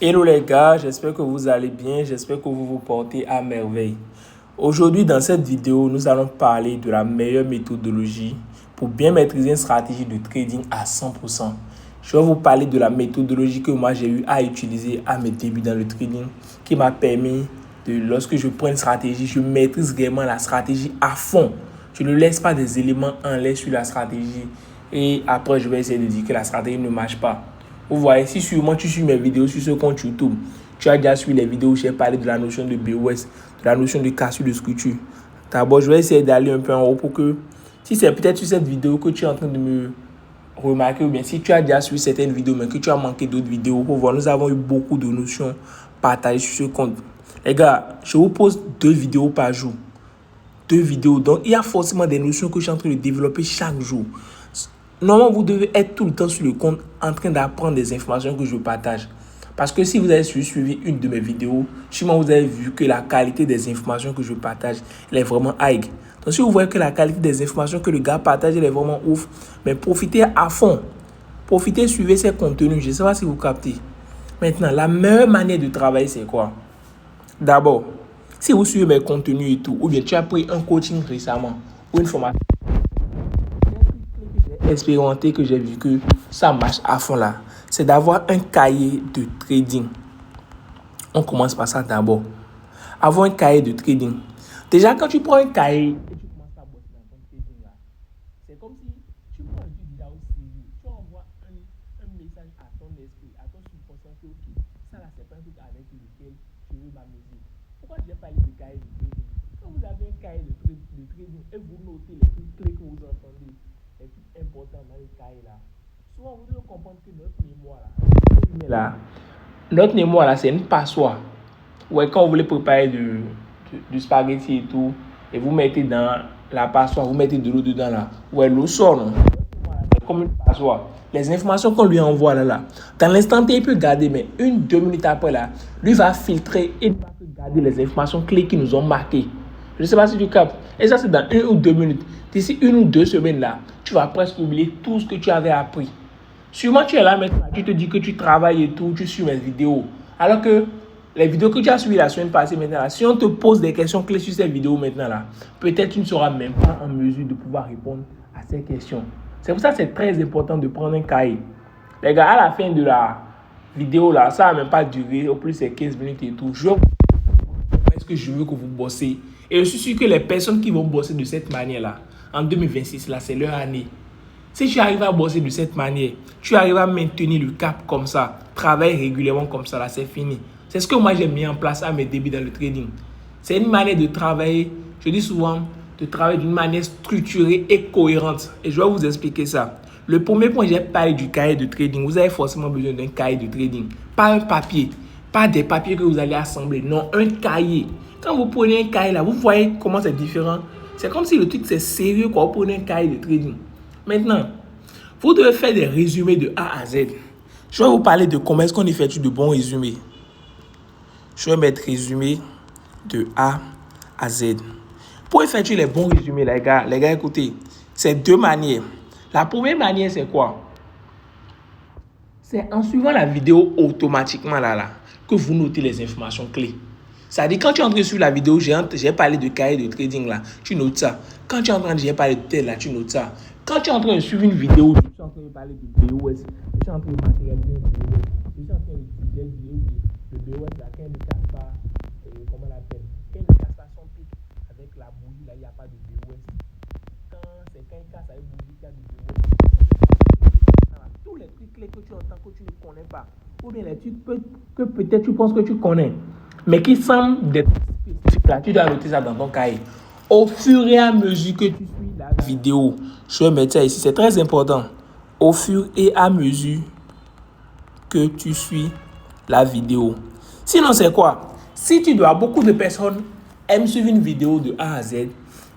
Hello les gars, j'espère que vous allez bien, j'espère que vous vous portez à merveille. Aujourd'hui, dans cette vidéo, nous allons parler de la meilleure méthodologie pour bien maîtriser une stratégie de trading à 100%. Je vais vous parler de la méthodologie que moi j'ai eu à utiliser à mes débuts dans le trading, qui m'a permis de, lorsque je prends une stratégie, je maîtrise vraiment la stratégie à fond. Je ne laisse pas des éléments en l'air sur la stratégie et après je vais essayer de dire que la stratégie ne marche pas. Vous voyez, si sûrement tu suis mes vidéos sur ce compte YouTube, tu as déjà suivi les vidéos où j'ai parlé de la notion de BOS, de la notion de cassure de structure. D'abord, je vais essayer d'aller un peu en haut pour que, si c'est peut-être sur cette vidéo que tu es en train de me remarquer, ou bien si tu as déjà suivi certaines vidéos, mais que tu as manqué d'autres vidéos, pour voir, nous avons eu beaucoup de notions partagées sur ce compte. Les gars, je vous pose 2 vidéos par jour. 2 vidéos. Donc, il y a forcément des notions que je suis en train de développer chaque jour. Normalement, vous devez être tout le temps sur le compte en train d'apprendre des informations que je partage. Parce que si vous avez suivi une de mes vidéos, sûrement vous avez vu que la qualité des informations que je partage, elle est vraiment high. Donc si vous voyez que la qualité des informations que le gars partage, elle est vraiment ouf, mais profitez à fond. Profitez, suivez ses contenus. Je ne sais pas si vous captez. Maintenant, la meilleure manière de travailler, c'est quoi? D'abord, si vous suivez mes contenus et tout, ou bien tu as pris un coaching récemment ou une formation expérimenté, que j'ai vu que ça marche à fond là, c'est d'avoir un cahier de trading. On commence par ça d'abord. Avoir un cahier de trading. Déjà, quand tu prends un cahier et tu commences à bosser dans ton trading là, c'est comme si tu prends un truc déjà au sérieux. Tu envoies un message à ton esprit, à ton subconscient que ok, ça là, c'est pas un truc avec lequel je veux m'amuser. Pourquoi je n'ai pas de cahier de trading? Quand vous avez un cahier de trading et vous notez les trucs clés que vous entendez, les trucs importants dans les cahiers là, souvent vous devez comprendre que notre mémoire là, c'est une passoire. Ouais, quand vous voulez préparer du spaghetti et tout, et vous mettez dans la passoire, vous mettez de l'eau dedans là, ouais, l'eau sort, non? C'est comme une passoire. Les informations qu'on lui envoie là, dans l'instant T, il peut garder, mais 1-2 minutes après là, lui va filtrer et va garder les informations clés qui nous ont marquées. Je ne sais pas si tu captes. Et ça, c'est dans 1 ou 2 minutes. D'ici 1 ou 2 semaines là, tu vas presque oublier tout ce que tu avais appris. Sûrement, tu es là maintenant, tu te dis que tu travailles et tout, tu suis mes vidéos. Alors que les vidéos que tu as suivies la semaine passée maintenant, là, si on te pose des questions clés sur ces vidéos maintenant, là, peut-être tu ne seras même pas en mesure de pouvoir répondre à ces questions. C'est pour ça que c'est très important de prendre un cahier. Les gars, à la fin de la vidéo, là, ça n'a même pas duré, au plus c'est 15 minutes et tout. Est-ce que je veux que vous bossez? Et je suis sûr que les personnes qui vont bosser de cette manière-là, en 2026, là, c'est leur année. Si tu arrives à bosser de cette manière, tu arrives à maintenir le cap comme ça, travailler régulièrement comme ça, là, c'est fini. C'est ce que moi j'ai mis en place à mes débuts dans le trading. C'est une manière de travailler, je dis souvent, de travailler d'une manière structurée et cohérente. Et je vais vous expliquer ça. Le premier point, j'ai parlé du cahier de trading. Vous avez forcément besoin d'un cahier de trading. Pas un papier, pas des papiers que vous allez assembler. Non, un cahier. Quand vous prenez un cahier là, vous voyez comment c'est différent. C'est comme si le truc c'est sérieux quand vous prenez un cahier de trading. Maintenant, vous devez faire des résumés de A à Z. Je vais vous parler de comment est-ce qu'on effectue de bons résumés. Je vais mettre résumé de A à Z. Pour effectuer les bons résumés, les gars, écoutez, c'est 2 manières. La première manière, c'est quoi? C'est en suivant la vidéo automatiquement là, que vous notez les informations clés. C'est-à-dire, quand tu es en train de suivre la vidéo, j'ai parlé de cahier de trading là, tu notes ça. Quand tu es en train de j'ai parlé de tel là, tu notes ça. Quand tu es en train de suivre une vidéo, je suis en train de parler de BOS, je suis en train de matérialiser un BOS, je suis en train de dire le BOS là, quand il ne casse pas, comment on l'appelle, quand il ne casse pas son pic avec la bougie là, il n'y a pas de BOS. Quand il casse avec bougie, il y a du BOS. Tous les trucs clés que tu entends que tu ne connais pas, ou bien les trucs que peut-être tu penses que tu connais, mais qui semblent d'être spécifiques là, tu dois noter ça dans ton cahier. Au fur et à mesure que tu suis la vidéo, je vais mettre ça ici, c'est très important. Au fur et à mesure que tu suis la vidéo. Sinon, c'est quoi? Si tu dois, beaucoup de personnes aiment suivre une vidéo de A à Z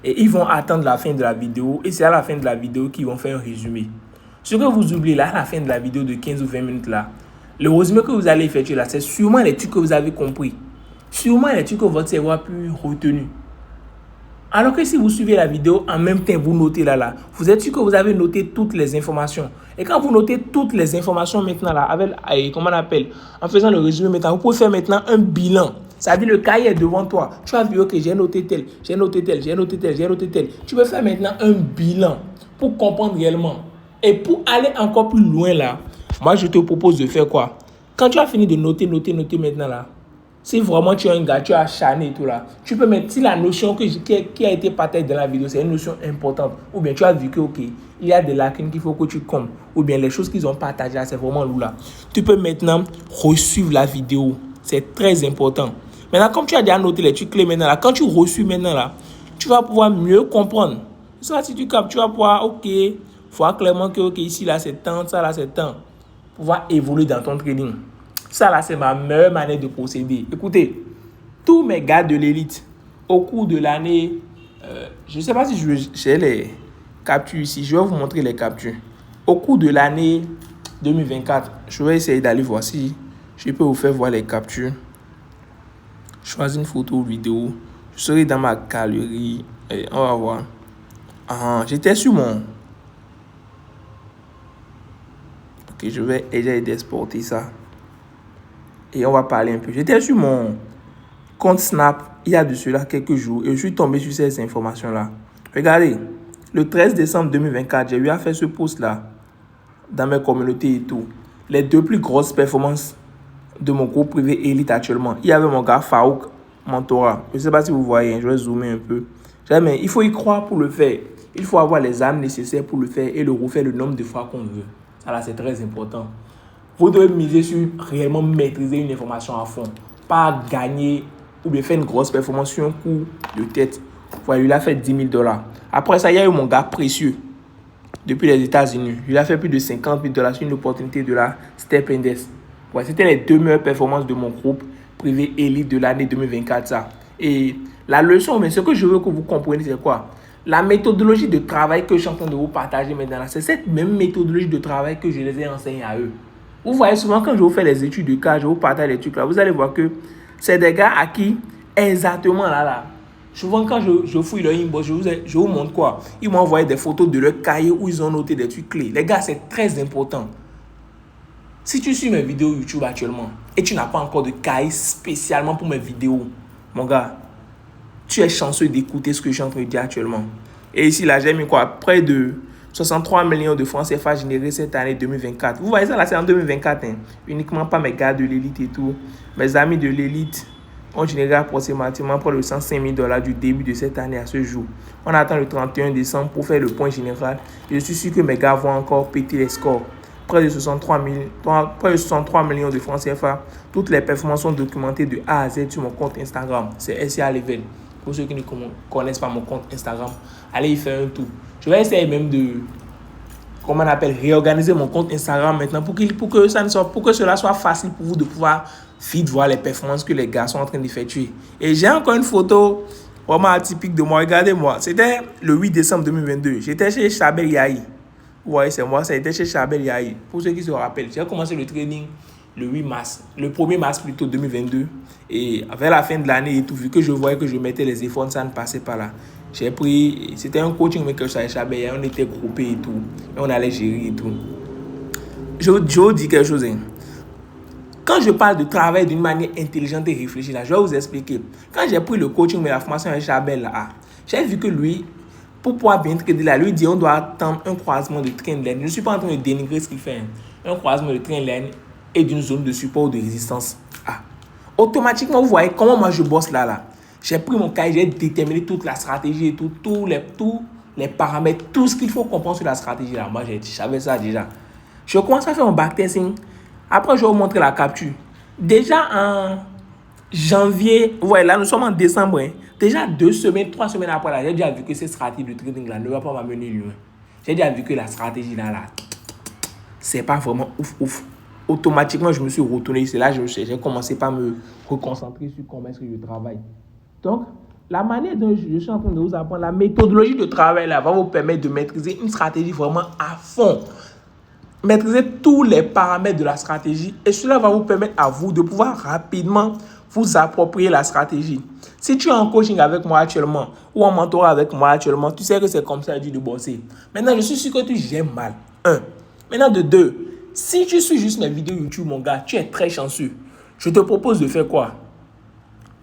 et ils vont attendre la fin de la vidéo et c'est à la fin de la vidéo qu'ils vont faire un résumé. Ce que vous oubliez là, à la fin de la vidéo de 15 ou 20 minutes là, le résumé que vous allez effectuer là, c'est sûrement les trucs que vous avez compris. Sûrement les trucs que votre cerveau a pu retenir. Alors que si vous suivez la vidéo, en même temps, vous notez là, vous êtes sûr que vous avez noté toutes les informations. Et quand vous notez toutes les informations maintenant là, avec, comment on appelle, en faisant le résumé maintenant, vous pouvez faire maintenant un bilan. Ça veut dire le cahier est devant toi. Tu as vu, ok, j'ai noté tel, j'ai noté tel, j'ai noté tel, j'ai noté tel. Tu peux faire maintenant un bilan pour comprendre réellement. Et pour aller encore plus loin là, moi je te propose de faire quoi? Quand tu as fini de noter maintenant là, si vraiment tu es un gars, tu as acharné et tout là, tu peux mettre si la notion qui a été partagée dans la vidéo, c'est une notion importante, ou bien tu as vu que, ok, il y a des lacunes qu'il faut que tu combles, ou bien les choses qu'ils ont partagées là, c'est vraiment lourd là. Tu peux maintenant resuivre la vidéo. C'est très important. Maintenant, comme tu as déjà noté les trucs clés maintenant là, quand tu reçus maintenant là, tu vas pouvoir mieux comprendre. Ça, si tu captes, tu vas pouvoir, ok, voir clairement que, ok, ici là c'est temps, ça là c'est temps. Pouvoir évoluer dans ton trading. Ça, là, c'est ma meilleure manière de procéder. Écoutez, tous mes gars de l'élite, au cours de l'année, je ne sais pas si j'ai les captures ici. Je vais vous montrer les captures. Au cours de l'année 2024, je vais essayer d'aller voir si je peux vous faire voir les captures. Choisis une photo ou vidéo. Je serai dans ma galerie. Et on va voir. J'étais sur mon... Ok, je vais essayer d'exporter ça. Et on va parler un peu. J'étais sur mon compte Snap il y a de cela quelques jours et je suis tombé sur ces informations-là. Regardez, le 13 décembre 2024, j'ai eu à faire ce post-là dans mes communautés et tout. Les deux plus grosses performances de mon groupe privé élite actuellement. Il y avait mon gars Farouk Mentora. Je ne sais pas si vous voyez, je vais zoomer un peu. Mais il faut y croire pour le faire. Il faut avoir les armes nécessaires pour le faire et le refaire le nombre de fois qu'on veut. Ça là, c'est très important. Vous devez miser sur réellement maîtriser une information à fond. Pas gagner ou bien faire une grosse performance sur un coup de tête. Voilà, il a fait $10,000. Après ça, il y a eu mon gars précieux depuis les États-Unis. Il a fait plus de $50,000 sur une opportunité de la Step Index. Voilà, c'était les deux meilleures performances de mon groupe privé élite de l'année 2024. Ça. Et la leçon, mais ce que je veux que vous compreniez, c'est quoi? La méthodologie de travail que je suis en train de vous partager maintenant, c'est cette même méthodologie de travail que je les ai enseignés à eux. Vous voyez souvent quand je vous fais les études de cas, je vous partage les trucs là, vous allez voir que c'est des gars à qui exactement là. Souvent quand je fouille leur inbox, je vous montre quoi. Ils m'ont envoyé des photos de leur cahier où ils ont noté des trucs clés. Les gars, c'est très important. Si tu suis mes vidéos YouTube actuellement et tu n'as pas encore de cahier spécialement pour mes vidéos, mon gars, tu es chanceux d'écouter ce que je suis en train de dire actuellement. Et ici là, j'ai mis quoi? Près de 63 millions de francs CFA générés cette année 2024. Vous voyez ça là, c'est en 2024. Hein. Uniquement pas mes gars de l'élite et tout. Mes amis de l'élite ont généré approximativement près de $105,000 du début de cette année à ce jour. On attend le 31 décembre pour faire le point général. Et je suis sûr que mes gars vont encore péter les scores. Près de 63 millions de francs CFA. Toutes les performances sont documentées de A à Z sur mon compte Instagram. C'est SCA Level. Pour ceux qui ne connaissent pas mon compte Instagram, allez y faire un tour. Je vais essayer même de, comment on appelle, réorganiser mon compte Instagram maintenant pour que cela soit facile pour vous de pouvoir vite voir les performances que les gars sont en train d'effectuer. Et j'ai encore une photo vraiment atypique de moi. Regardez-moi. C'était le 8 décembre 2022. J'étais chez Chabel Yahi. Vous voyez, c'est moi. Ça a été chez Chabel Yahi. Pour ceux qui se rappellent, j'ai commencé le trading le 8 mars, le 1er mars plutôt 2022. Et vers la fin de l'année et tout, vu que je voyais que je mettais les efforts, ça ne passait pas là. J'ai pris, c'était un coaching mais que je savais, on était groupés et tout, et on allait gérer et tout. Je vous dis quelque chose. Hein. Quand je parle de travail d'une manière intelligente et réfléchie, là, je vais vous expliquer. Quand j'ai pris le coaching mais la formation avec Chabel, là, j'ai vu que lui, pour pouvoir bien trader là, lui dit on doit attendre un croisement de trendline. Je ne suis pas en train de dénigrer ce qu'il fait. Hein. Un croisement de trendline et d'une zone de support ou de résistance. Automatiquement, vous voyez comment moi je bosse là. J'ai pris mon cahier, j'ai déterminé toute la stratégie et tout, tous les paramètres, tout ce qu'il faut comprendre sur la stratégie là. Moi, je savais ça déjà. Je commence à faire mon backtesting. Après, je vais vous montrer la capture. Déjà en janvier, vous voyez là, nous sommes en décembre. Hein. Déjà 2 semaines, 3 semaines après là, j'ai déjà vu que cette stratégie de trading là ne va pas m'amener loin. J'ai déjà vu que la stratégie là, c'est pas vraiment ouf. Automatiquement, je me suis retourné. C'est là que j'ai commencé par me reconcentrer sur comment est-ce que je travaille. Donc, la manière dont je suis en train de vous apprendre, la méthodologie de travail là, va vous permettre de maîtriser une stratégie vraiment à fond. Maîtriser tous les paramètres de la stratégie et cela va vous permettre à vous de pouvoir rapidement vous approprier la stratégie. Si tu es en coaching avec moi actuellement ou en mentorat avec moi actuellement, tu sais que c'est comme ça dit de bosser. Maintenant, je suis sûr que tu gères mal. Un. Maintenant, de deux, si tu suis juste mes vidéos YouTube, mon gars, tu es très chanceux. Je te propose de faire quoi?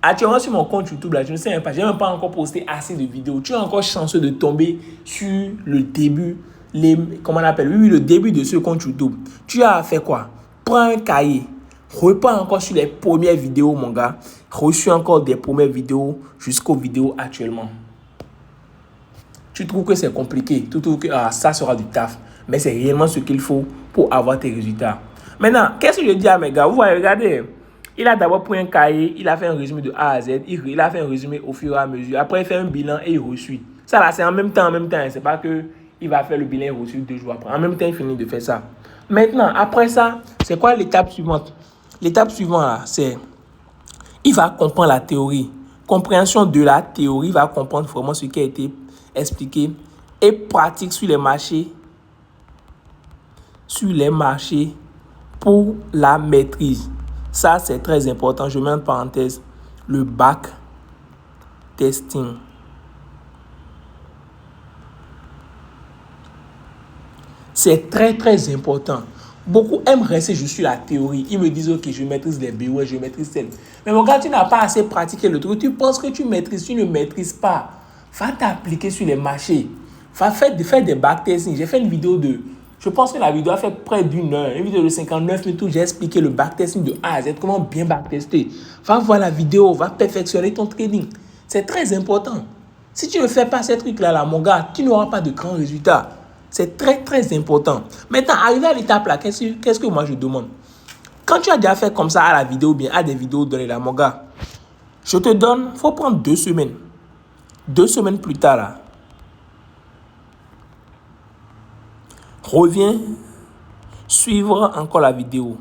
Actuellement, sur mon compte YouTube, là, je ne sais même pas, je n'ai même pas encore posté assez de vidéos. Tu es encore chanceux de tomber sur le début, comment on appelle? Oui, le début de ce compte YouTube. Tu as fait quoi? Prends un cahier. Repars encore sur les premières vidéos, mon gars. Reçu encore des premières vidéos jusqu'aux vidéos actuellement. Tu trouves que c'est compliqué. Tu trouves que ça sera du taf. Mais c'est réellement ce qu'il faut pour avoir tes résultats. Maintenant, qu'est-ce que je dis à mes gars? Vous voyez, regardez. Il a d'abord pris un cahier, il a fait un résumé de A à Z, il a fait un résumé au fur et à mesure. Après, il fait un bilan et il reçoit. Ça là, c'est en même temps. C'est pas que il va faire le bilan et reçu 2 jours après. En même temps, il finit de faire ça. Maintenant, après ça, c'est quoi l'étape suivante? L'étape suivante, là, c'est il va comprendre la théorie. Compréhension de la théorie, il va comprendre vraiment ce qui a été expliqué et pratique sur les marchés pour la maîtrise. Ça, c'est très important. Je mets en parenthèse le back testing. C'est très, très important. Beaucoup aiment rester juste sur la théorie. Ils me disent, OK, je maîtrise les BOS, je maîtrise celle. Mais mon gars, tu n'as pas assez pratiqué le truc. Tu penses que tu maîtrises, tu ne maîtrises pas. Va t'appliquer sur les marchés. Va faire des backtesting. J'ai fait une vidéo je pense que la vidéo a fait près d'une heure. Une vidéo de 59 minutes où j'ai expliqué le backtesting de A à Z, comment bien backtester. Va voir la vidéo, va perfectionner ton trading. C'est très important. Si tu ne fais pas ces trucs-là, mon gars, tu n'auras pas de grands résultats. C'est très, très important. Maintenant, arrivé à l'étape là, qu'est-ce que moi je demande? Quand tu as déjà fait comme ça à la vidéo, bien à des vidéos données là, mon gars, je te donne, il faut prendre 2 semaines. 2 semaines plus tard là, reviens suivre encore la vidéo.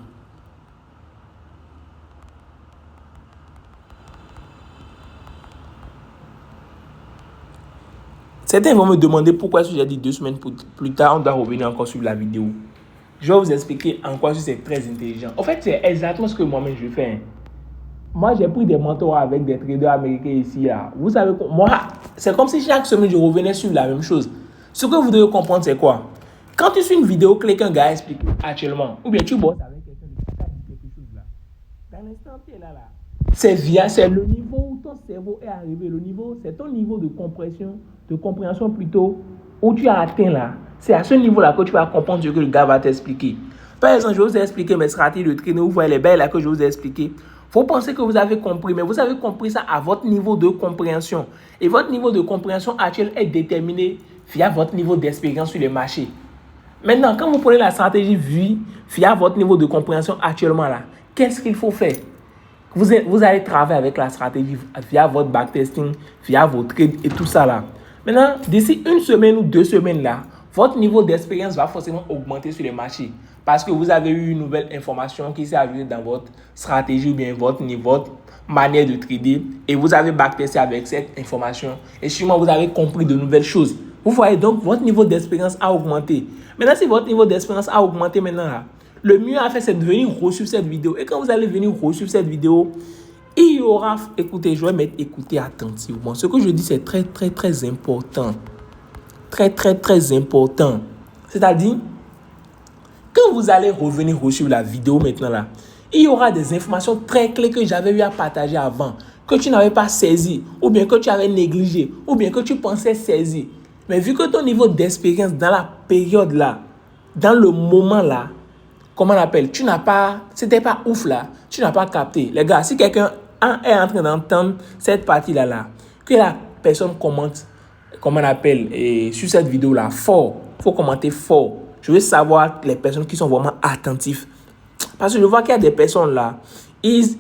Certains vont me demander pourquoi j'ai dit 2 semaines plus tard, on doit revenir encore sur la vidéo. Je vais vous expliquer en quoi c'est très intelligent. En fait, c'est exactement ce que moi-même je fais. Moi, j'ai pris des mentorats avec des traders américains ici. Là. Vous savez, moi, c'est comme si chaque semaine, je revenais sur la même chose. Ce que vous devez comprendre, c'est quoi? Quand tu suis une vidéo clé qu'un gars explique actuellement, ou bien tu bosses avec quelqu'un qui a dit quelque chose là, dans l'instant tu es là, c'est le niveau où ton cerveau est arrivé. Le niveau, c'est ton niveau de compréhension plutôt, où tu as atteint là. C'est à ce niveau-là que tu vas comprendre ce que le gars va t'expliquer. Par exemple, je vais vous expliquer mes stratégies de trading. Vous voyez les belles là que je vous ai expliquées. Vous pensez que vous avez compris, mais vous avez compris ça à votre niveau de compréhension. Et votre niveau de compréhension actuel est déterminé via votre niveau d'expérience sur les marchés. Maintenant, quand vous prenez la stratégie via votre niveau de compréhension actuellement là, qu'est-ce qu'il faut faire? Vous allez travailler avec la stratégie via votre backtesting, via vos trades et tout ça là. Maintenant, d'ici 1 semaine ou 2 semaines là, votre niveau d'expérience va forcément augmenter sur les marchés parce que vous avez eu une nouvelle information qui s'est ajoutée dans votre stratégie ou bien votre manière de trader et vous avez backtesté avec cette information et sûrement vous avez compris de nouvelles choses. Vous voyez donc votre niveau d'expérience a augmenté. Maintenant, si votre niveau d'expérience a augmenté maintenant là, le mieux à faire c'est de venir reçuivre cette vidéo et quand vous allez venir reçuivre cette vidéo, il y aura, écoutez, je vais mettre écouter attentivement. Ce que je dis c'est très très très important. Très très très important. C'est-à-dire, quand vous allez revenir reçuivre la vidéo maintenant là, il y aura des informations très clés que j'avais eu à partager avant, que tu n'avais pas saisi, ou bien que tu avais négligé, ou bien que tu pensais saisir. Mais vu que ton niveau d'expérience dans la période là, dans le moment là, comment on appelle, c'était pas ouf là, tu n'as pas capté. Les gars, si quelqu'un est en train d'entendre cette partie là, que la personne commente, comment on appelle, sur cette vidéo là, fort, il faut commenter fort. Je veux savoir les personnes qui sont vraiment attentives. Parce que je vois qu'il y a des personnes là, ils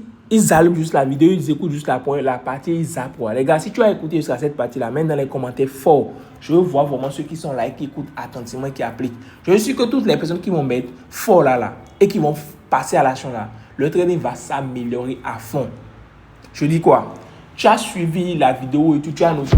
allument juste la vidéo, ils écoutent juste la partie, ils zappent. Les gars, si tu as écouté jusqu'à cette partie-là, mets dans les commentaires fort. Je veux voir vraiment ceux qui sont là et qui écoutent attentivement et qui appliquent. Je suis que toutes les personnes qui vont mettre fort là et qui vont passer à l'action là, le trading va s'améliorer à fond. Je dis quoi? Tu as suivi la vidéo et tu as noté.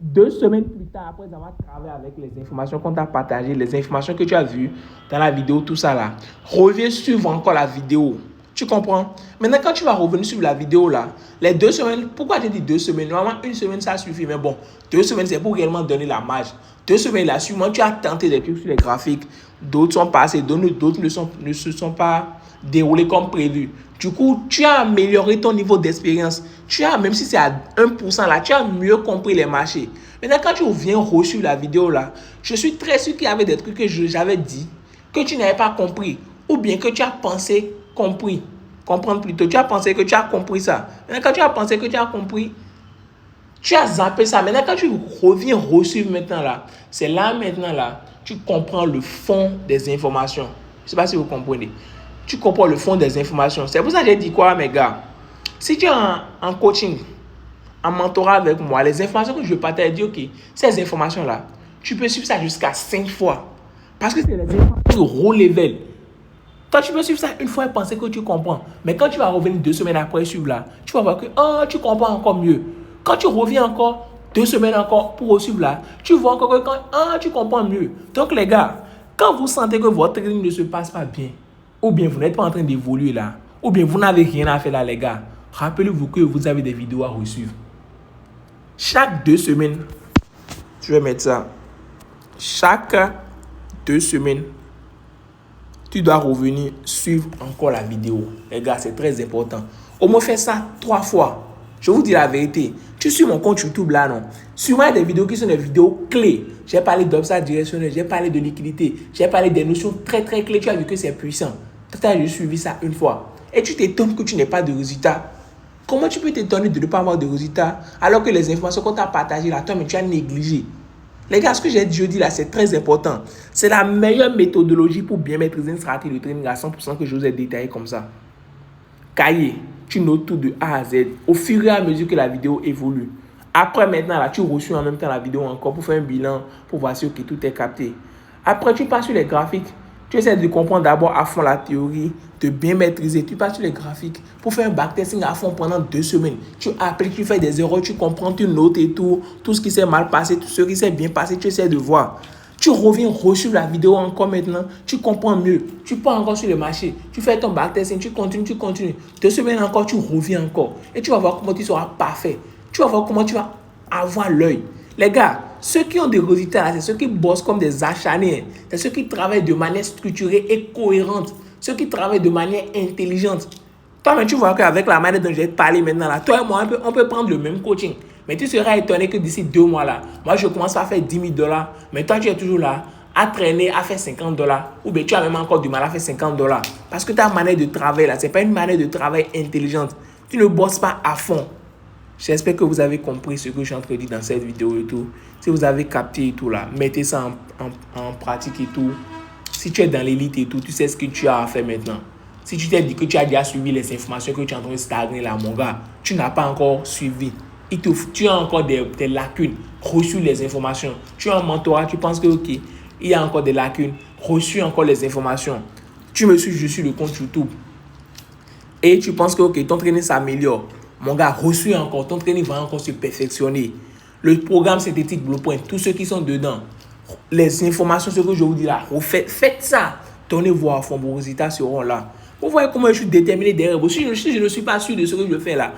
2 semaines plus tard, après avoir travaillé avec les informations qu'on t'a partagées, les informations que tu as vues dans la vidéo, tout ça là, reviens suivre encore la vidéo. Tu comprends? Maintenant, quand tu vas revenir sur la vidéo là, les 2 semaines, pourquoi j'ai dit 2 semaines? Normalement, 1 semaine, ça suffit. Mais bon, 2 semaines, c'est pour réellement donner la marge. 2 semaines là, sûrement, tu as tenté des trucs sur les graphiques. D'autres sont passés, d'autres ne se sont pas déroulés comme prévu. Du coup, tu as amélioré ton niveau d'expérience. Tu as, même si c'est à 1% là, tu as mieux compris les marchés. Maintenant, quand tu reviens sur la vidéo là, je suis très sûr qu'il y avait des trucs que j'avais dit, que tu n'avais pas compris. Ou bien que tu as pensé compris. Comprendre plutôt. Tu as pensé que tu as compris ça. Maintenant, quand tu as pensé que tu as compris, tu as zappé ça. Maintenant, quand tu reviens reçu maintenant là, c'est là maintenant là, tu comprends le fond des informations. Je ne sais pas si vous comprenez. Tu comprends le fond des informations. C'est pour ça que j'ai dit quoi, mes gars? Si tu es en coaching, en mentorat avec moi, les informations que je partage, dis ok, ces informations-là, tu peux suivre ça jusqu'à 5 fois. Parce que c'est les informations de haut level. Toi, tu peux suivre ça une fois et penser que tu comprends. Mais quand tu vas revenir 2 semaines après suivre là, tu vas voir que tu comprends encore mieux. Quand tu reviens encore 2 semaines encore pour suivre là, tu vois encore que tu comprends mieux. Donc les gars, quand vous sentez que votre training ne se passe pas bien, ou bien vous n'êtes pas en train d'évoluer là, ou bien vous n'avez rien à faire là les gars, rappelez-vous que vous avez des vidéos à resuivre. Chaque 2 semaines, je vais mettre ça, chaque 2 semaines, tu dois revenir suivre encore la vidéo. Les gars, c'est très important. Au moins, fais ça 3 fois. Je vous dis la vérité. Tu suis mon compte YouTube là, non? Sûrement des vidéos qui sont des vidéos clés. J'ai parlé d'obstacles directionnels, j'ai parlé de liquidité, j'ai parlé des notions très très clés. Tu as vu que c'est puissant. Tu as juste suivi ça une fois. Et tu t'étonnes que tu n'aies pas de résultat. Comment tu peux t'étonner de ne pas avoir de résultat alors que les informations qu'on t'a partagées là, toi, mais tu as négligé? Les gars, ce que j'ai dit là, c'est très important. C'est la meilleure méthodologie pour bien maîtriser une stratégie de training à 100% que je vous ai détaillé comme ça. Cahier, tu notes tout de A à Z au fur et à mesure que la vidéo évolue. Après, maintenant, là, tu reçois en même temps la vidéo encore pour faire un bilan, pour voir si tout est capté. Après, tu passes sur les graphiques. Tu essaies de comprendre d'abord à fond la théorie, de bien maîtriser. Tu passes sur les graphiques pour faire un backtesting à fond pendant 2 semaines. Tu appliques, tu fais des erreurs, tu comprends, tu notes et tout ce qui s'est mal passé, tout ce qui s'est bien passé, tu essaies de voir. Tu reviens reçu la vidéo encore maintenant, tu comprends mieux. Tu pars encore sur le marché, tu fais ton backtesting, tu continues. 2 semaines encore, tu reviens encore. Et tu vas voir comment tu seras parfait. Tu vas voir comment tu vas avoir l'œil. Les gars, ceux qui ont des résultats, c'est ceux qui bossent comme des acharnés. C'est ceux qui travaillent de manière structurée et cohérente. Ceux qui travaillent de manière intelligente. Toi, mais tu vois qu'avec la manière dont je vais te parler maintenant, là, toi et moi, on peut prendre le même coaching. Mais tu seras étonné que d'ici 2 mois, là, moi, je commence à faire 10 000 $. Mais toi, tu es toujours là, à traîner, à faire 50 $. Ou bien tu as même encore du mal à faire 50 $. Parce que ta manière de travailler, là, ce n'est pas une manière de travail intelligente. Tu ne bosses pas à fond. J'espère que vous avez compris ce que je suis en train de dire dans cette vidéo et tout. Si vous avez capté et tout là, mettez ça en pratique et tout. Si tu es dans l'élite et tout, tu sais ce que tu as à faire maintenant. Si tu t'es dit que tu as déjà suivi les informations que tu es en train de stagner là, mon gars, tu n'as pas encore suivi. Tu as encore des lacunes. Reçu les informations. Tu es en mentorat, tu penses que ok, il y a encore des lacunes. Reçu encore les informations. Tu me suis, je suis le compte YouTube. Et tu penses que ok, ton training s'améliore. Mon gars, reçu encore, ton training va encore se perfectionner. Le programme synthétique Blueprint, tous ceux qui sont dedans, les informations, ce que je vous dis là, faites ça. Donnez-vous à fond, vos résultats seront là. Vous voyez comment je suis déterminé derrière vous. Si je ne suis pas sûr de ce que je fais là,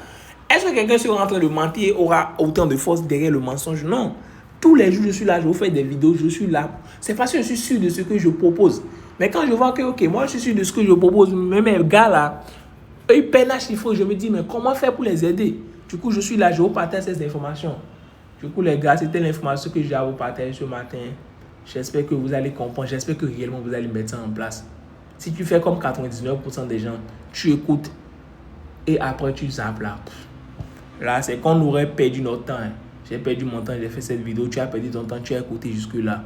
est-ce que quelqu'un sera en train de mentir et aura autant de force derrière le mensonge? Non. Tous les jours, je suis là, je vous fais des vidéos, je suis là. C'est parce que je suis sûr de ce que je propose. Mais quand je vois que, ok, moi je suis sûr de ce que je propose, même les gars là, eux, ils peinent à chiffrer. Je me dis, mais comment faire pour les aider? Du coup, je suis là, je vous partage ces informations. Du coup, les gars, c'était l'information que j'ai à vous partager ce matin. J'espère que vous allez comprendre. J'espère que réellement vous allez mettre ça en place. Si tu fais comme 99% des gens, tu écoutes et après tu zappes là. Là, c'est qu'on aurait perdu notre temps. J'ai perdu mon temps, j'ai fait cette vidéo. Tu as perdu ton temps, tu as écouté jusque-là.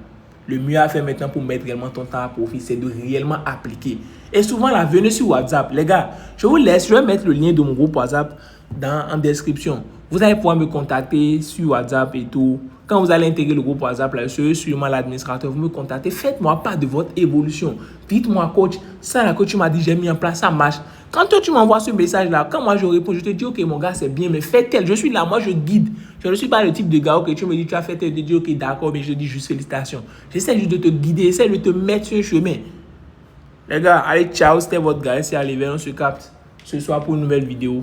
Le mieux à faire maintenant pour mettre réellement ton temps à profit, c'est de réellement appliquer. Et souvent, là, venez sur WhatsApp. Les gars, je vous laisse. Je vais mettre le lien de mon groupe WhatsApp en description. Vous allez pouvoir me contacter sur WhatsApp et tout. Quand vous allez intégrer le groupe WhatsApp, là, je suis sûrement l'administrateur. Vous me contactez. Faites-moi part de votre évolution. Dites-moi, coach, ça là que tu m'as dit, j'ai mis en place, ça marche. Quand toi, tu m'envoies ce message-là, quand moi je réponds, je te dis, ok, mon gars, c'est bien, mais fais tel. Je suis là, moi, je guide. Je ne suis pas le type de gars, ok, tu me dis, tu as fait tel, je te dis, ok, d'accord, mais je dis juste félicitations. J'essaie juste de te guider, j'essaie de te mettre sur un chemin. Les gars, allez, ciao, c'était votre gars, c'est Olivier, on se capte. ce soir pour une nouvelle vidéo.